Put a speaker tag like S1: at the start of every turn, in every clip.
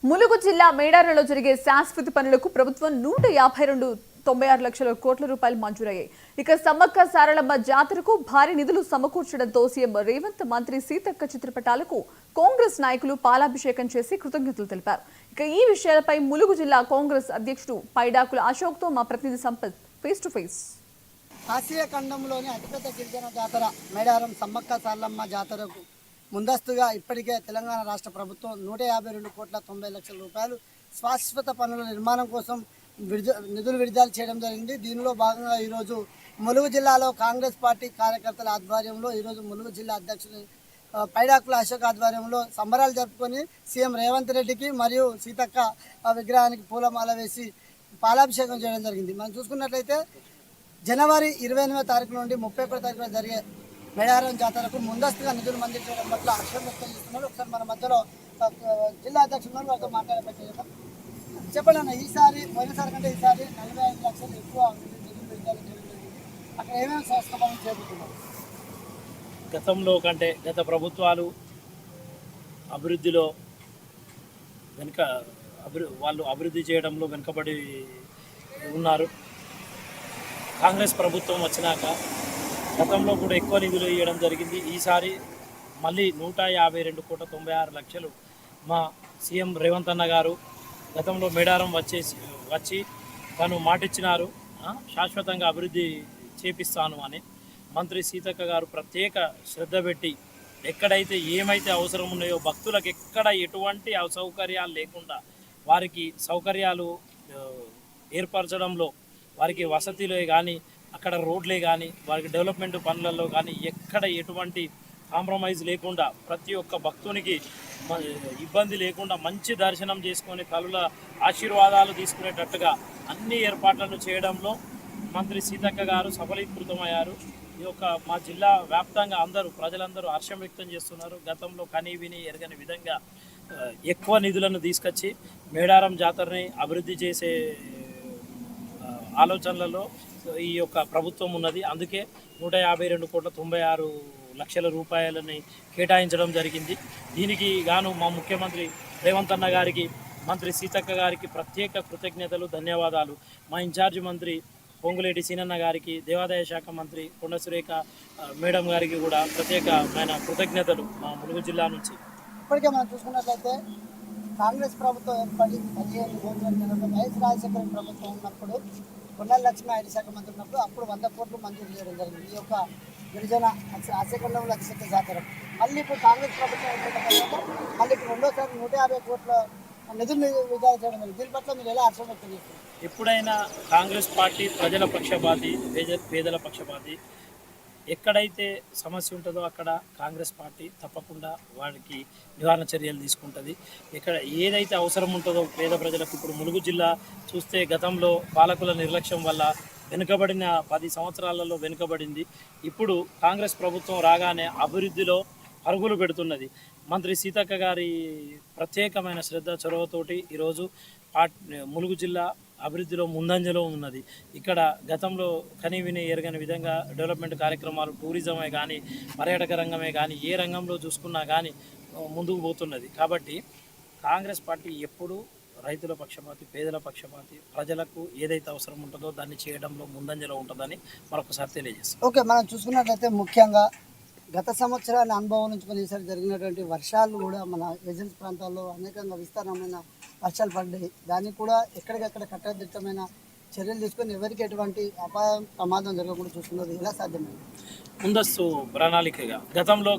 S1: ములుగు జిల్లా మేడారంలో జరిగే శాశ్వత పనులకు ప్రభుత్వం 152.96 లక్షల కోట్ల రూపాయలు మంజూరయ్యాయి. ఇక సమ్మక్క సారలమ్మ జాతరకు భారీ నిధులు సమకూర్చడంతో సీఎం రేవంత్ మంత్రి సీతక్క చిత్రపటాలకు కాంగ్రెస్ నాయకులు పాలాభిషేకం చేసి కృతజ్ఞతలు తెలిపారు. ఇక ఈ విషయాలపై ములుగు జిల్లా కాంగ్రెస్ అధ్యక్షుడు పైడాకుల అశోక్తో మా ప్రతినిధి Sampath face to face.
S2: Asia ఖండంలోని అతిపెద్ద గిరిజన జాతర మేడారం సమ్మక్క సారలమ్మ జాతరకు ముందస్తుగా ఇప్పటికే తెలంగాణ రాష్ట్ర ప్రభుత్వం 152.90 లక్షల శాశ్వత పనుల నిర్మాణం కోసం నిధులు విడుదల చేయడం జరిగింది. దీనిలో భాగంగా ఈరోజు ములుగు జిల్లాలో కాంగ్రెస్ పార్టీ కార్యకర్తల ఆధ్వర్యంలో ఈరోజు ములుగు జిల్లా అధ్యక్షుడు పైడాకుల అశోక్ ఆధ్వర్యంలో సంబరాలు జరుపుకొని సీఎం రేవంత్ రెడ్డికి మరియు సీతక్క విగ్రహానికి పూలమాల వేసి పాలాభిషేకం చేయడం జరిగింది. మనం చూసుకున్నట్లయితే జనవరి 28వ తారీఖు నుండి 31వ తారీఖున జరిగే మేడారం జాతరకు ముందస్తుగా నిధులు మంజూరు చేయడం పట్ల హర్షం వ్యక్తం చేస్తున్నారు. ఒకసారి మన మధ్యలో జిల్లా అధ్యక్షులు వారితో మాట్లాడబట్టి చెప్పండి అన్న, ఈసారి పోయినసారి కంటే ఈసారి 45 లక్షలు ఎక్కువ నిధులు విడుదల చేయడం జరిగింది. అక్కడ ఏమేమి సంస్థలు చేపడుతున్నారు?
S3: గతంలో కంటే గత ప్రభుత్వాలు అభివృద్ధిలో వాళ్ళు అభివృద్ధి చేయడంలో వెనుకబడి ఉన్నారు. కాంగ్రెస్ ప్రభుత్వం వచ్చినాక గతంలో కూడా ఎక్కువ నిధులు ఇవ్వడం జరిగింది. ఈసారి మళ్ళీ 152.96 లక్షలు మా సీఎం రేవంత్ అన్న గారు గతంలో మేడారం వచ్చి తను మాటిచ్చినారు, శాశ్వతంగా అభివృద్ధి చేపిస్తాను అని. మంత్రి సీతక్క గారు ప్రత్యేక శ్రద్ధ పెట్టి ఎక్కడైతే ఏమైతే అవసరం ఉన్నాయో భక్తులకు ఎక్కడ ఎటువంటి అసౌకర్యాలు లేకుండా వారికి సౌకర్యాలు ఏర్పరచడంలో, వారికి వసతిలో కానీ అక్కడ రోడ్లే కానీ వారికి డెవలప్మెంట్ పనులలో కానీ ఎక్కడ ఎటువంటి కాంప్రమైజ్ లేకుండా ప్రతి ఒక్క భక్తునికి ఇబ్బంది లేకుండా మంచి దర్శనం చేసుకొని తల్లుల ఆశీర్వాదాలు తీసుకునేటట్టుగా అన్ని ఏర్పాట్లను చేయడంలో మంత్రి సీతక్క గారు సఫలీకృతమయ్యారు. ఈ యొక్క మా జిల్లా వ్యాప్తంగా ప్రజలందరూ హర్షం వ్యక్తం చేస్తున్నారు. గతంలో కనీ విని ఎరగని విధంగా ఎక్కువ నిధులను తీసుకొచ్చి మేడారం జాతరని అభివృద్ధి చేసే ఆలోచనలలో ఈ యొక్క ప్రభుత్వం ఉన్నది. అందుకే 152.96 లక్షల రూపాయలని కేటాయించడం జరిగింది. దీనికి గాను మా ముఖ్యమంత్రి రేవంత్ అన్న గారికి, మంత్రి సీతక్క గారికి ప్రత్యేక కృతజ్ఞతలు, ధన్యవాదాలు. మా ఇన్ఛార్జి మంత్రి పొంగులేటి సీనన్న గారికి, దేవాదాయ శాఖ మంత్రి కొండ సురేఖ మేడం గారికి కూడా ప్రత్యేకమైన కృతజ్ఞతలు మా ములుగు జిల్లా నుంచి.
S2: ఇప్పటికే మనం చూసుకున్నట్లయితే కాంగ్రెస్ ప్రభుత్వం ఏర్పడి 15 రోజుల వైఎస్ రాజశేఖర ప్రభుత్వం ఉన్నప్పుడు కొండల లక్ష్మీ ఐటీ శాఖ మంత్రి ఉన్నప్పుడు అప్పుడు 100 కోట్లు మంజూరు చేయడం జరిగింది. ఈ యొక్క గిరిజన ఆశయఖండంలో అతిశక్తి జాతర మళ్ళీ ఇప్పుడు కాంగ్రెస్ ప్రభుత్వం ఏర్పడిన తర్వాత మళ్ళీ ఇప్పుడు రెండోసారి 150 కోట్ల నిధులు విడుదల చేయడం జరిగింది. దీని పట్ల మీరు ఎలా హర్షం వ్యక్తం చేస్తారు?
S3: ఎప్పుడైనా కాంగ్రెస్ పార్టీ ప్రజల పక్షపాతి, పేదల పక్షపాతి. ఎక్కడైతే సమస్య ఉంటుందో అక్కడ కాంగ్రెస్ పార్టీ తప్పకుండా వారికి నివారణ చర్యలు తీసుకుంటుంది. ఇక్కడ ఏదైతే అవసరం ఉంటుందో పేద ప్రజలకు, ఇప్పుడు ములుగు జిల్లా చూస్తే గతంలో పాలకుల నిర్లక్ష్యం వల్ల వెనుకబడిన 10 సంవత్సరాలలో వెనుకబడింది. ఇప్పుడు కాంగ్రెస్ ప్రభుత్వం రాగానే అభివృద్ధిలో పరుగులు పెడుతున్నది. మంత్రి సీతక్క గారి ప్రత్యేకమైన శ్రద్ధ చొరవతోటి ఈరోజు ములుగు జిల్లా అభివృద్ధిలో ముందంజలో ఉన్నది. ఇక్కడ గతంలో కనీవిని ఎరగని విధంగా డెవలప్మెంట్ కార్యక్రమాలు, టూరిజమే కానీ పర్యాటక రంగమే కానీ ఏ రంగంలో చూసుకున్నా కానీ ముందుకు పోతున్నది. కాబట్టి కాంగ్రెస్ పార్టీ ఎప్పుడూ రైతుల పక్షపాతి, పేదల పక్షపాతి, ప్రజలకు ఏదైతే అవసరం ఉంటుందో దాన్ని చేయడంలో ముందంజలో ఉంటుందని మరొకసారి తెలియజేస్తాం.
S2: ఓకే, మనం చూసుకున్నట్లయితే ముఖ్యంగా గత సంవత్సరాల అనుభవం నుంచి ఈసారి జరిగినటువంటి వర్షాలు కూడా మన ఏజెన్సీ ప్రాంతాల్లో అనేకంగా విస్తారమైన వర్షాలు పడ్డాయి. దానికి కూడా ఎక్కడికక్కడ కట్టుదిట్టమైన చర్యలు తీసుకొని ఎవరికి ఎటువంటి అపాయం ప్రమాదం జరగకుండా చూసుకున్నది ఎలా సాధ్యమైంది?
S3: ముందస్తు ప్రణాళికగా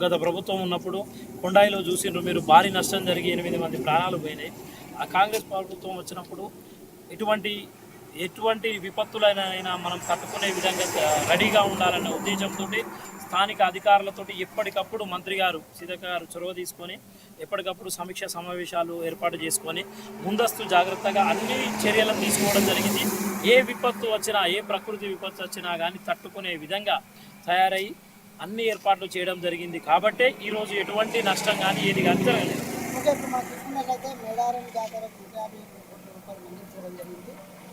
S3: గత ప్రభుత్వం ఉన్నప్పుడు కొండాయిలో చూసిండ్రు మీరు, భారీ నష్టం జరిగి 8 మంది ప్రాణాలు పోయినాయి. ఆ కాంగ్రెస్ ప్రభుత్వం వచ్చినప్పుడు ఎటువంటి విపత్తులైనా మనం తట్టుకునే విధంగా రెడీగా ఉండాలన్న ఉద్దేశంతో స్థానిక అధికారులతో ఎప్పటికప్పుడు మంత్రి గారు సీతక్క గారు చొరవ తీసుకొని ఎప్పటికప్పుడు సమీక్ష సమావేశాలు ఏర్పాటు చేసుకొని ముందస్తు జాగ్రత్తగా అన్ని చర్యలను తీసుకోవడం జరిగింది. ఏ విపత్తు వచ్చినా, ఏ ప్రకృతి విపత్తు వచ్చినా కానీ తట్టుకునే విధంగా తయారై అన్ని ఏర్పాట్లు చేయడం జరిగింది. కాబట్టే ఈరోజు ఎటువంటి నష్టం కానీ ఏది కానీ జరగలేదు.
S2: మేడారం జాతర 150 కోట్ల రూపాయలు మంజూరు చేయడం జరిగింది.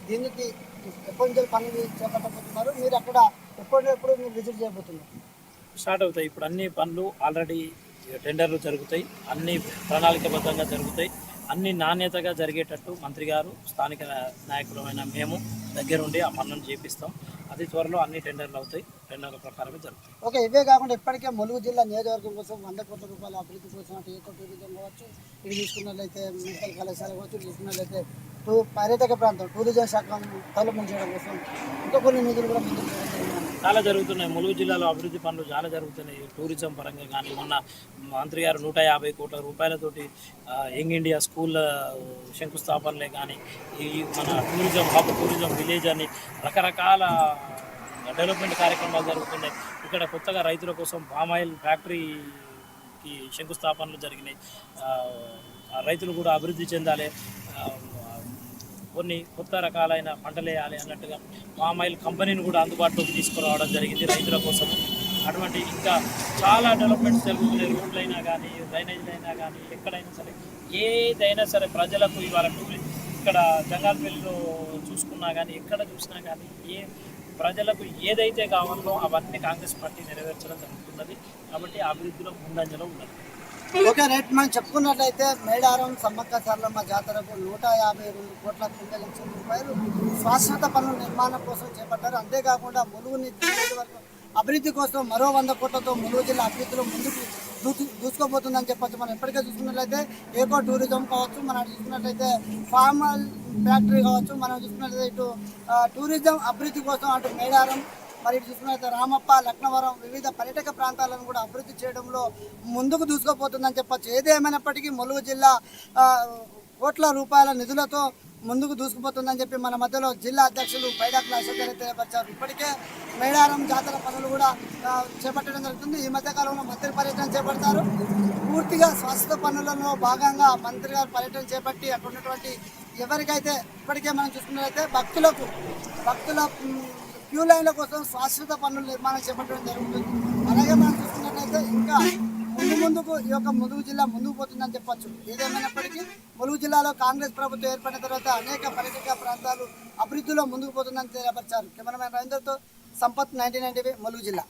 S2: దీనికి ఎప్పటి పనులు చేపట్టబోతున్నారు? మీరు అక్కడ ఎప్పుడు మీరు విజిట్ చేయబోతున్నారు?
S3: స్టార్ట్ అవుతాయి. ఇప్పుడు అన్ని పనులు ఆల్రెడీ టెండర్లు జరుగుతాయి, అన్ని ప్రణాళికబద్ధంగా జరుగుతాయి. అన్ని నాణ్యతగా జరిగేటట్టు మంత్రి గారు స్థానిక నాయకులమైన మేము దగ్గరుండి ఆ పనులను చేపిస్తాం. అతి త్వరలో అన్ని టెండర్లు అవుతాయి, టెండర్ల ప్రకారమే జరుగుతాయి.
S2: ఓకే, ఇవే కాకుండా ఇప్పటికే ములుగు జిల్లా నియోజకవర్గం కోసం 100 కోట్ల రూపాయల అభివృద్ధి కోసం అటు ఈకో టూరిజం కావచ్చు, ఇది చూసుకున్నట్లయితే మెడికల్ కళాశాల కావచ్చు, చూసుకున్నట్లయితే పర్యాటక ప్రాంతం టూరిజం శాఖ డెవలప్మెంట్ చేయడం కోసం ఇంకా కొన్ని నిధులు కూడా ముందుకు చేయడం జరిగింది.
S3: చాలా జరుగుతున్నాయి. ములుగు జిల్లాలో అభివృద్ధి పనులు చాలా జరుగుతున్నాయి. టూరిజం పరంగా కానీ మొన్న మంత్రి గారు 150 కోట్ల రూపాయలతోటి యంగ్ ఇండియా స్కూల్ శంకుస్థాపనలే కానీ, ఈ మన టూరిజం హబ్, టూరిజం విలేజ్ అని రకరకాల డెవలప్మెంట్ కార్యక్రమాలు జరుగుతున్నాయి. ఇక్కడ కొత్తగా రైతుల కోసం పామాయిల్ ఫ్యాక్టరీకి శంకుస్థాపనలు జరిగినాయి. రైతులు కూడా అభివృద్ధి చెందాలి, కొన్ని కొత్త రకాలైన పంటలు వేయాలి అన్నట్టుగా పామాయిల్ కంపెనీని కూడా అందుబాటులోకి తీసుకురావడం జరిగింది రైతుల కోసం. అటువంటి ఇంకా చాలా డెవలప్మెంట్స్ జరుగుతున్నాయి. రోడ్లైనా కానీ, డ్రైనేజీలు అయినా కానీ, ఎక్కడైనా సరే ఏదైనా సరే ప్రజలకు ఇవాళ ఇక్కడ జంగాలపల్లిలో చూసుకున్నా కానీ, ఎక్కడ చూసినా కానీ ప్రజలకు ఏదైతే కావాలో అవన్నీ కాంగ్రెస్ పార్టీ నెరవేర్చడం జరుగుతున్నది. కాబట్టి అభివృద్ధిలో ముందంజలో ఉన్నది.
S2: ఓకే రైట్, మనం చెప్పుకున్నట్లయితే మేడారం సమ్మక్క సారలమ్మ జాతరకు 152 కోట్ల 90 లక్షల రూపాయలు శాశ్వత పనుల నిర్మాణం కోసం చేపట్టారు. అంతేకాకుండా ములుగుని నియోజకవర్గం అభివృద్ధి కోసం మరో 100 కోట్లతో ములుగు జిల్లా అభివృద్ధిలో ముందుకు దూసుకోబోతుందని చెప్పచ్చు. మనం ఎప్పటికే చూసుకున్నట్లయితే ఏకో టూరిజం కావచ్చు, మనం చూసుకున్నట్లయితే ఫార్మల్ ఫ్యాక్టరీ కావచ్చు, మనం చూసుకున్నట్లయితే ఇటు టూరిజం అభివృద్ధి కోసం అటు మేడారం, మరి చూసుకున్నట్లయితే రామప్ప, లక్నవరం వివిధ పర్యాటక ప్రాంతాలను కూడా అభివృద్ధి చేయడంలో ముందుకు దూసుకోబోతుందని చెప్పచ్చు. ఏది ఏమైనప్పటికీ ములుగు జిల్లా కోట్ల రూపాయల నిధులతో ముందుకు దూసుకుపోతుందని చెప్పి మన మధ్యలో జిల్లా అధ్యక్షులు పైడాకుల అశోక్ గారు తెలియపరిచారు. ఇప్పటికే మేడారం జాతర పనులు కూడా చేపట్టడం జరుగుతుంది. ఈ మధ్యకాలంలో మంత్రి పర్యటన చేపడతారు. పూర్తిగా స్వచ్ఛత పనులలో భాగంగా మంత్రి గారు పర్యటన చేపట్టి అక్కడ ఉన్నటువంటి ఎవరికైతే ఇప్పటికే మనం చూసుకున్నట్లయితే భక్తుల క్యూ లైన్ల కోసం శాశ్వత పనుల నిర్మాణం చేపట్టడం జరుగుతుంది. అలాగే మనం చూసుకున్నట్లయితే ఇంకా ముందుకు ఈ యొక్క ములుగు జిల్లా ముందుకు పోతుందని చెప్పొచ్చు. ఏదేమైనప్పటికీ ములుగు జిల్లాలో కాంగ్రెస్ ప్రభుత్వం ఏర్పడిన తర్వాత అనేక పర్యాటక ప్రాంతాలు అభివృద్ధిలో ముందుకు పోతుందని తెలియపరిచారు. కెమెరామెన్ రవీందర్తో సంపత్, 1990 ములుగు జిల్లా.